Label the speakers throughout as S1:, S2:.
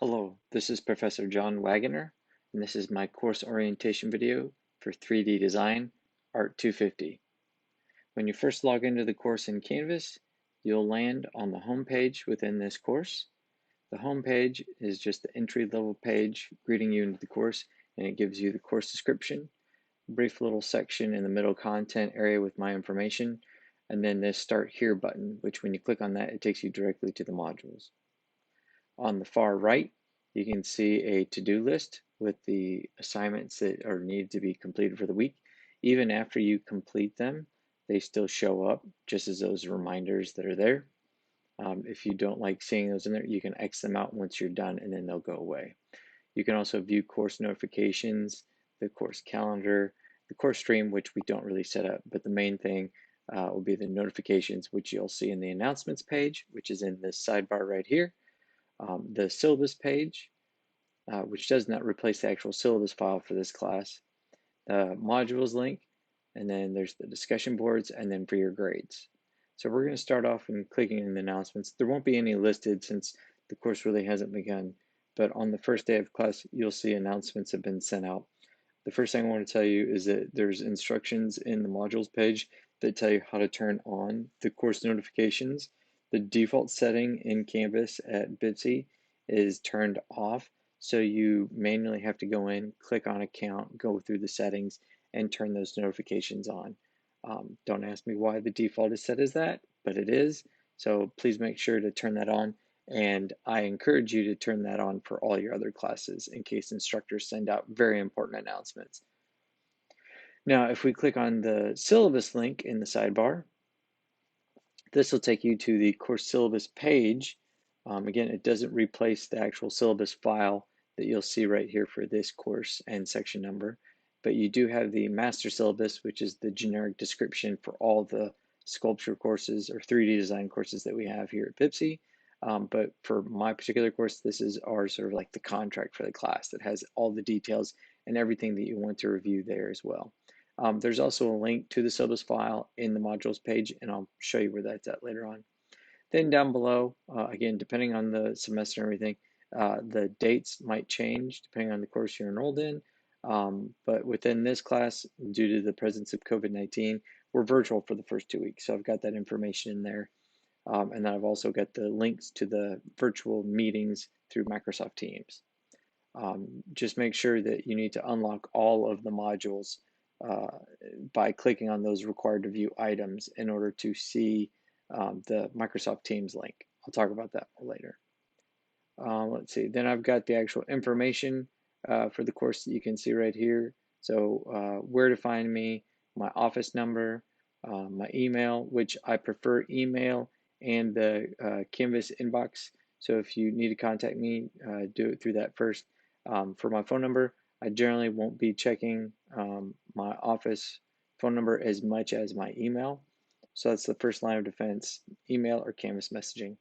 S1: Hello, this is Professor John Wagoner, and this is my course orientation video for 3D Design, Art 250. When you first log into the course in Canvas, you'll land on the home page within this course. The home page is just the entry-level page greeting you into the course, and it gives you the course description, a brief little section in the middle content area with my information, and then this Start Here button, which when you click on that, it takes you directly to the modules. On the far right, you can see a to-do list with the assignments that are needed to be completed for the week. Even after you complete them, they still show up just as those reminders that are there. If you don't like seeing those in there, you can X them out once you're done and then they'll go away. You can also view course notifications, the course calendar, the course stream, which we don't really set up, but the main thing will be the notifications, which you'll see in the announcements page, which is in this sidebar right here. The syllabus page, which does not replace the actual syllabus file for this class, the modules link, and then there's the discussion boards, and then for your grades. So we're going to start off in clicking in the announcements. There won't be any listed since the course really hasn't begun, but on the first day of class, you'll see announcements have been sent out. The first thing I want to tell you is that there's instructions in the modules page that tell you how to turn on the course notifications. The default setting in Canvas at BIPSI is turned off, so you manually have to go in, click on account, go through the settings, and turn those notifications on. Don't ask me why the default is set as that, but it is. So please make sure to turn that on. And I encourage you to turn that on for all your other classes in case instructors send out very important announcements. Now, if we click on the syllabus link in the sidebar, this will take you to the course syllabus page. Again, it doesn't replace the actual syllabus file that you'll see right here for this course and section number, but you do have the master syllabus, which is the generic description for all the sculpture courses or 3D design courses that we have here at BIPSI. But for my particular course, this is our sort of like the contract for the class that has all the details and everything that you want to review there as well. There's also a link to the syllabus file in the modules page, and I'll show you where that's at later on. Then down below, again, depending on the semester and everything, the dates might change depending on the course you're enrolled in. But within this class, due to the presence of COVID-19, we're virtual for the first 2 weeks. So I've got that information in there. And then I've also got the links to the virtual meetings through Microsoft Teams. Just make sure that you need to unlock all of the modules uh, by clicking on those required to view items in order to see the Microsoft Teams link. I'll talk about that more later. Let's see, then I've got the actual information for the course that you can see right here. So where to find me, my office number, my email, which I prefer email and the Canvas inbox. So if you need to contact me, do it through that first. For my phone number, I generally won't be checking my office phone number as much as my email. So that's the first line of defense, email or Canvas messaging.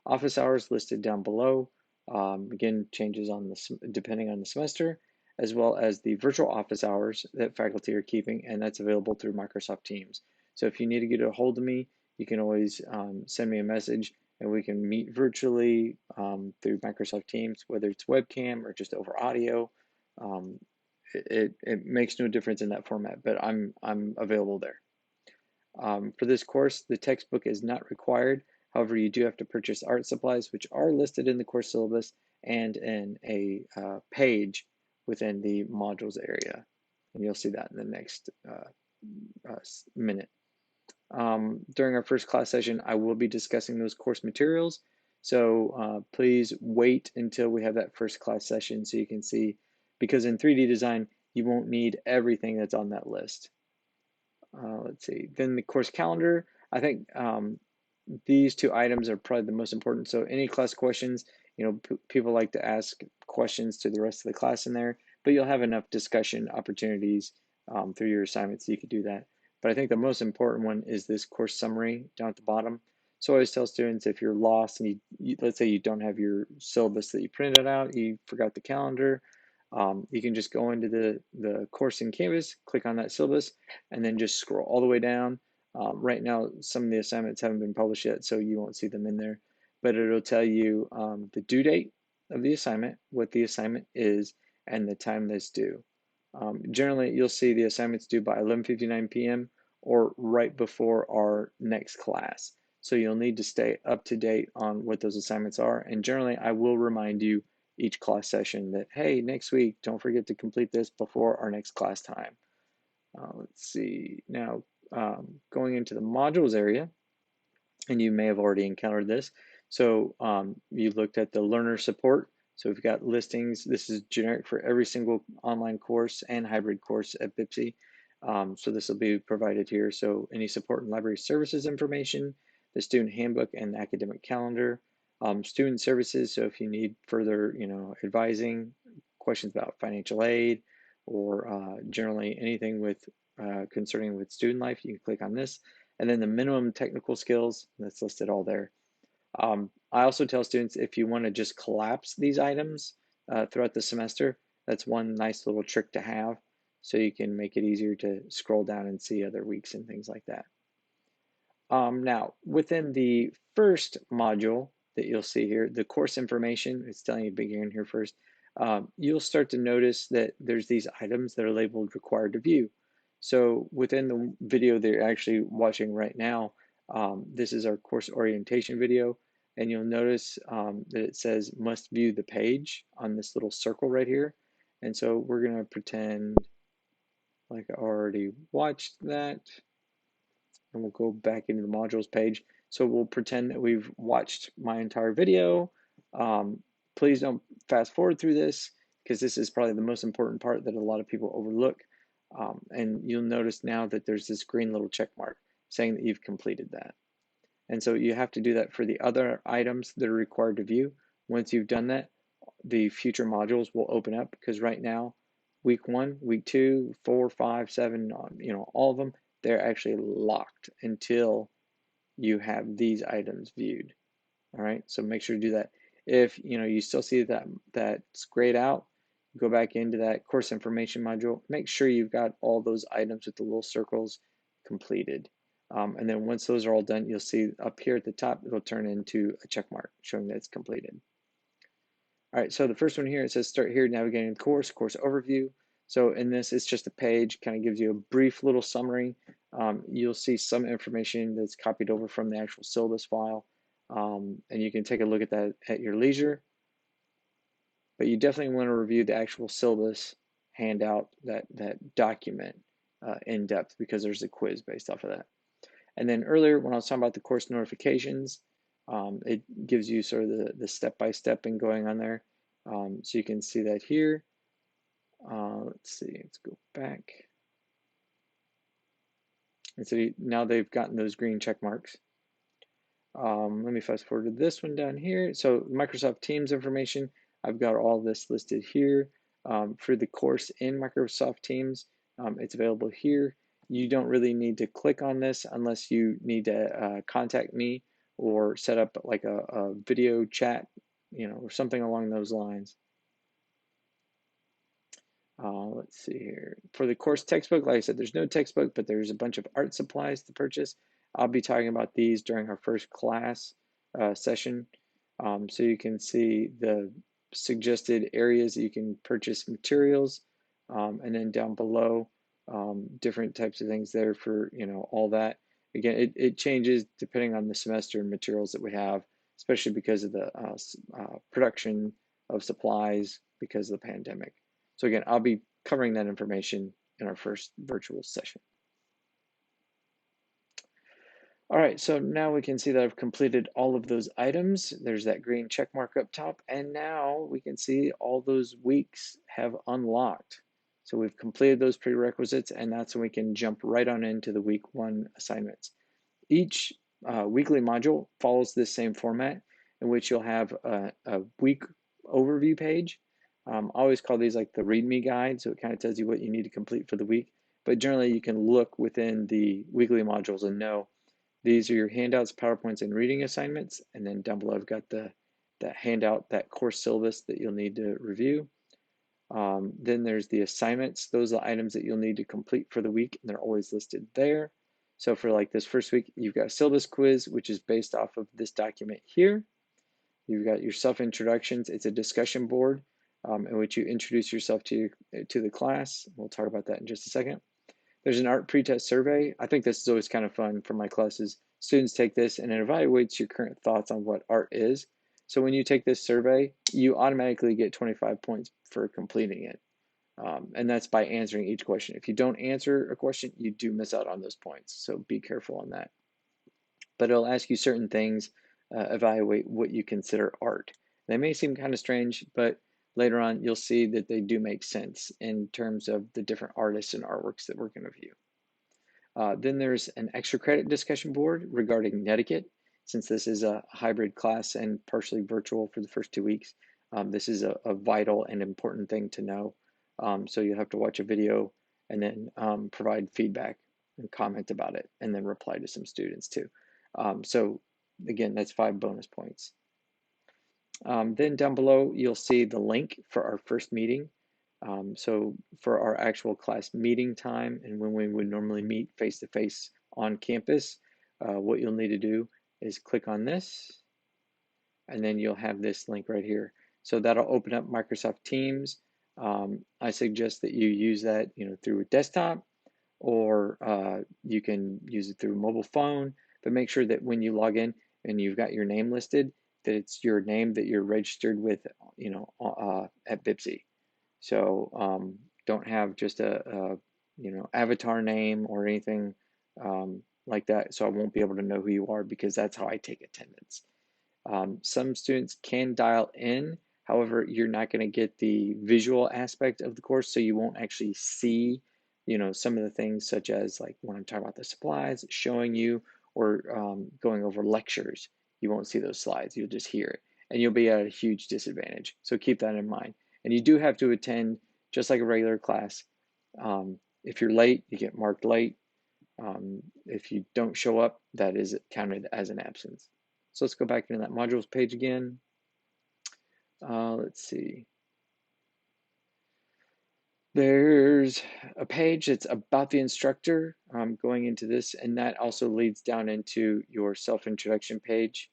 S1: Office hours listed down below. Again, changes on the depending on the semester, as well as the virtual office hours that faculty are keeping, and that's available through Microsoft Teams. So if you need to get a hold of me, you can always send me a message, and we can meet virtually through Microsoft Teams, whether it's webcam or just over audio. Um, it makes no difference in that format, but I'm available there. For this course, the textbook is not required. However, you do have to purchase art supplies, which are listed in the course syllabus and in a page within the modules area. And you'll see that in the next minute. During our first class session, I will be discussing those course materials. So please wait until we have that first class session so you can see, because in 3D design, you won't need everything that's on that list. Let's see, then the course calendar. I think these two items are probably the most important. So any class questions, people like to ask questions to the rest of the class in there, but you'll have enough discussion opportunities through your assignments so you could do that. But I think the most important one is this course summary down at the bottom. So I always tell students, if you're lost and let's say you don't have your syllabus that you printed out, you forgot the calendar, you can just go into the course in Canvas, click on that syllabus, and then just scroll all the way down. Right now, some of the assignments haven't been published yet, so you won't see them in there, but it'll tell you the due date, of the assignment, what the assignment is, and the time that's due. Generally, you'll see the assignments due by 11:59 p.m. or right before our next class. So you'll need to stay up to date on what those assignments are. And generally, I will remind you each class session that, hey, next week, don't forget to complete this before our next class time. Let's see, now going into the modules area, and you may have already encountered this. So you looked at the learner support. So we've got listings. This is generic for every single online course and hybrid course at BIPSI. So this will be provided here. So any support and library services information, the student handbook and the academic calendar, student services. So if you need further, advising, questions about financial aid, or generally anything with concerning with student life, you can click on this. And then the minimum technical skills, that's listed all there. I also tell students if you want to just collapse these items throughout the semester, that's one nice little trick to have, so you can make it easier to scroll down and see other weeks and things like that. Now, within the first module that you'll see here, the course information, it's telling you to begin here first, you'll start to notice that there's these items that are labeled required to view. So within the video that you're actually watching right now, this is our course orientation video, and you'll notice that it says must view the page on this little circle right here. And so we're going to pretend like I already watched that, and we'll go back into the modules page. So we'll pretend that we've watched my entire video. Please don't fast forward through this, because this is probably the most important part that a lot of people overlook. And you'll notice now that there's this green little check mark saying that you've completed that. And so you have to do that for the other items that are required to view. Once you've done that, the future modules will open up, because right now, week 1, week 2, 4, 5, 7, all of them, they're actually locked until you have these items viewed. All right, so make sure to do that. If you still see that that's grayed out, go back into that course information module. Make sure you've got all those items with the little circles completed. And then once those are all done, you'll see up here at the top, it'll turn into a check mark showing that it's completed. All right, so the first one here, it says start here navigating the course overview. So in this, it's just a page, kind of gives you a brief little summary. You'll see some information that's copied over from the actual syllabus file, and you can take a look at that at your leisure. But you definitely want to review the actual syllabus handout, that document in depth, because there's a quiz based off of that. And then earlier when I was talking about the course notifications, it gives you sort of the step-by-step and going on there. So you can see that here. Let's see, let's go back. And so now they've gotten those green check marks. Let me fast forward to this one down here. So Microsoft Teams information, I've got all this listed here. For the course in Microsoft Teams, it's available here. You don't really need to click on this unless you need to contact me or set up like a video chat, or something along those lines. Let's see here. For the course textbook, like I said, there's no textbook, but there's a bunch of art supplies to purchase. I'll be talking about these during our first class session. So you can see the suggested areas that you can purchase materials, and then down below, different types of things there for, all that. Again, it changes depending on the semester and materials that we have, especially because of the production of supplies because of the pandemic. So again, I'll be covering that information in our first virtual session. All right, so now we can see that I've completed all of those items. There's that green check mark up top, and now we can see all those weeks have unlocked. So we've completed those prerequisites, and that's when we can jump right on into the week 1 assignments. Each weekly module follows this same format, in which you'll have a week overview page. I always call these like the README guide, so it kind of tells you what you need to complete for the week. But generally, you can look within the weekly modules and know these are your handouts, PowerPoints, and reading assignments. And then down below, I've got that handout, that course syllabus that you'll need to review. Then there's the assignments. Those are the items that you'll need to complete for the week, and they're always listed there. So for like this first week, you've got a syllabus quiz, which is based off of this document here. You've got your self-introductions. It's a discussion board in which you introduce yourself to the class. We'll talk about that in just a second. There's an art pretest survey. I think this is always kind of fun for my classes. Students take this and it evaluates your current thoughts on what art is. So when you take this survey, you automatically get 25 points for completing it. And that's by answering each question. If you don't answer a question, you do miss out on those points. So be careful on that. But it'll ask you certain things, evaluate what you consider art. They may seem kind of strange, but later on you'll see that they do make sense in terms of the different artists and artworks that we're going to view. Then there's an extra credit discussion board regarding netiquette. Since this is a hybrid class and partially virtual for the first 2 weeks, this is a vital and important thing to know. So you'll have to watch a video and then provide feedback and comment about it, and then reply to some students too. So again, that's 5 bonus points. Then down below, you'll see the link for our first meeting. So for our actual class meeting time and when we would normally meet face-to-face on campus, what you'll need to do is click on this, and then you'll have this link right here. So that'll open up Microsoft Teams. I suggest that you use that, through a desktop, or you can use it through a mobile phone, but make sure that when you log in and you've got your name listed, that it's your name that you're registered with, at BIPSI. So don't have just a avatar name or anything like that. So I won't be able to know who you are, because that's how I take attendance. Some students can dial in. However, you're not going to get the visual aspect of the course, so you won't actually see, some of the things, such as like when I'm talking about the supplies, showing you, or going over lectures. You won't see those slides. You'll just hear it, and you'll be at a huge disadvantage. So keep that in mind. And you do have to attend just like a regular class. If you're late, you get marked late. If you don't show up, that is counted as an absence. So let's go back into that modules page again. Let's see. There's a page that's about the instructor, going into this, and that also leads down into your self-introduction page.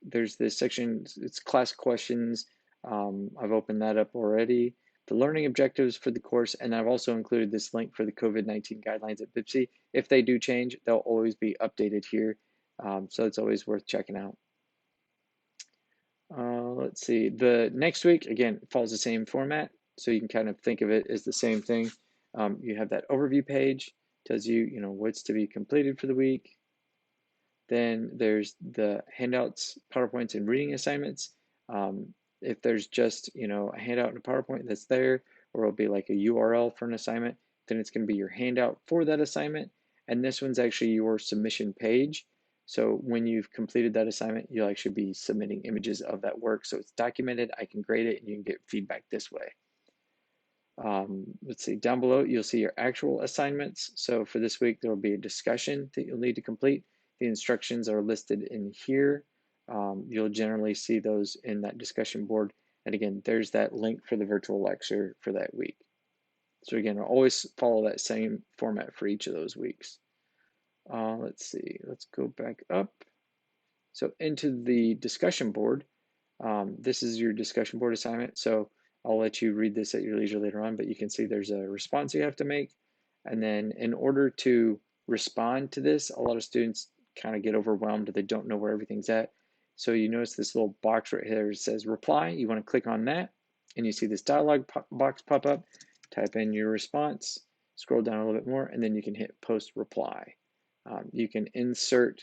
S1: There's this section, it's class questions. I've opened that up already. The learning objectives for the course, and I've also included this link for the COVID-19 guidelines at BIPSI. If they do change, they'll always be updated here, so it's always worth checking out. Let's see, the next week, again, follows the same format, so you can kind of think of it as the same thing. You have that overview page, tells you, what's to be completed for the week. Then there's the handouts, PowerPoints, and reading assignments. If there's just, a handout in a PowerPoint that's there, or it'll be like a URL for an assignment, then it's going to be your handout for that assignment. And this one's actually your submission page. So when you've completed that assignment, you'll actually be submitting images of that work. So it's documented, I can grade it, and you can get feedback this way. Let's see, down below, you'll see your actual assignments. So for this week, there will be a discussion that you'll need to complete. The instructions are listed in here. You'll generally see those in that discussion board. And again, there's that link for the virtual lecture for that week. So again, I'll always follow that same format for each of those weeks. Let's see, let's go back up. So into the discussion board, this is your discussion board assignment. So I'll let you read this at your leisure later on, but you can see there's a response you have to make. And then in order to respond to this, a lot of students kind of get overwhelmed. They don't know where everything's at. So you notice this little box right here that says reply. You want to click on that, and you see this dialog box pop up. Type in your response, scroll down a little bit more, and then you can hit post reply. You can insert,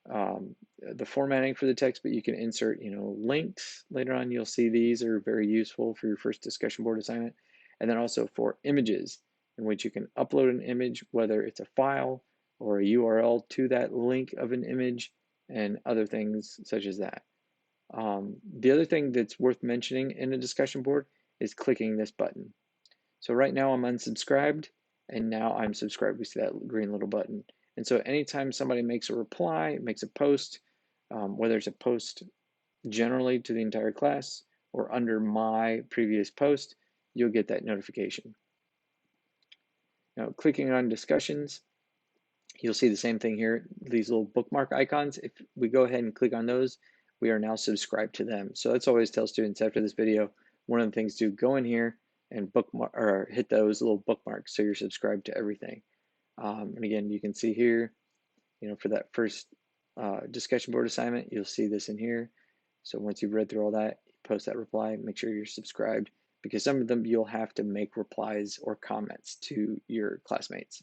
S1: the formatting for the text, but you can insert, links later on. You'll see these are very useful for your first discussion board assignment. And then also for images, in which you can upload an image, whether it's a file or a URL to that link of an image, and other things such as that. The other thing that's worth mentioning in a discussion board is clicking this button. So right now I'm unsubscribed, and now I'm subscribed. We see that green little button. And so anytime somebody makes a reply, makes a post, whether it's a post generally to the entire class or under my previous post, you'll get that notification. Now, clicking on discussions, you'll see the same thing here, these little bookmark icons. If we go ahead and click on those, we are now subscribed to them. So that's always tell students after this video, one of the things to go in here and bookmark or hit those little bookmarks so you're subscribed to everything. And again, you can see here, for that first discussion board assignment, you'll see this in here. So once you've read through all that, post that reply, make sure you're subscribed, because some of them you'll have to make replies or comments to your classmates.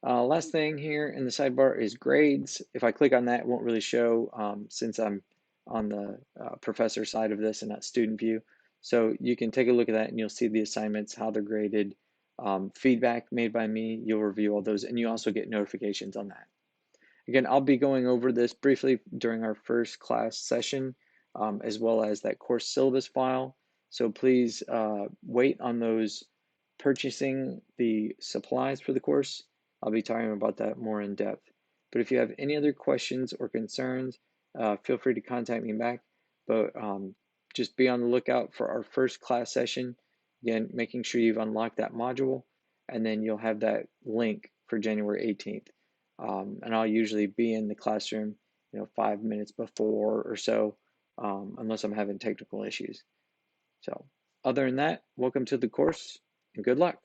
S1: Last thing here in the sidebar is grades. If I click on that, it won't really show since I'm on the professor side of this and not student view. So you can take a look at that and you'll see the assignments, how they're graded, feedback made by me. You'll review all those and you also get notifications on that. Again, I'll be going over this briefly during our first class session, as well as that course syllabus file. So please wait on those purchasing the supplies for the course. I'll be talking about that more in depth. But if you have any other questions or concerns, feel free to contact me back. But just be on the lookout for our first class session. Again, making sure you've unlocked that module, and then you'll have that link for January 18th. And I'll usually be in the classroom, 5 minutes before or so, unless I'm having technical issues. So other than that, welcome to the course and good luck.